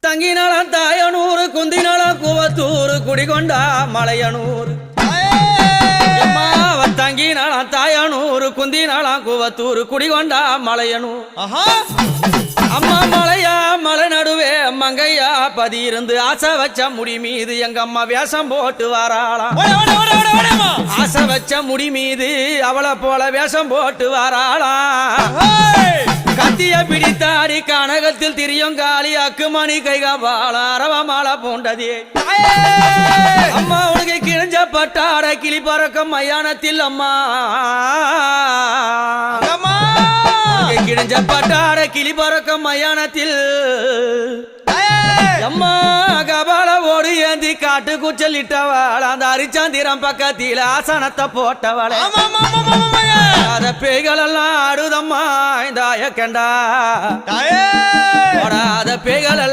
தங்கினாலாம் தாயனூர் குந்தினாலாம் கூவத்தூர் குடிகொண்டா மலையனூர் தங்கினாலாம் தாயனூர் குந்தினாலாம் கூவத்தூர் குடிகொண்டா மலையனூர் அம்மா மலையா மலை நடுவே மங்கையா பதி இருந்து ஆசை வச்ச முடி மீது எங்க அம்மா வேஷம் போட்டு வாராளாம் ஆசை வச்ச முடி மீது அவளை போல வேஷம் போட்டு வாராளாம் கத்திய பிடித்தாடி கனகத்தில் திரியுங்காலி அக்குமணி கைகால அரவ மாலை போண்டதே அம்மா உனக்கு கிழிஞ்ச பட்டாட கிளி பறக்கும் மயானத்தில் அம்மா கிழிஞ்ச பட்டாட கிளி பறக்கும் மயானத்தில் அம்மா கபால ஓடு ஏந்தி காட்டு குச்சலிட்டவள் அந்த அரிச்சாந்திரம் பக்கத்தில் ஆசனத்தை போட்டவள் அத பேய்கள் எல்லாம் ஆடுதம்மா இந்த கண்டா பேய்கள் எல்லாம்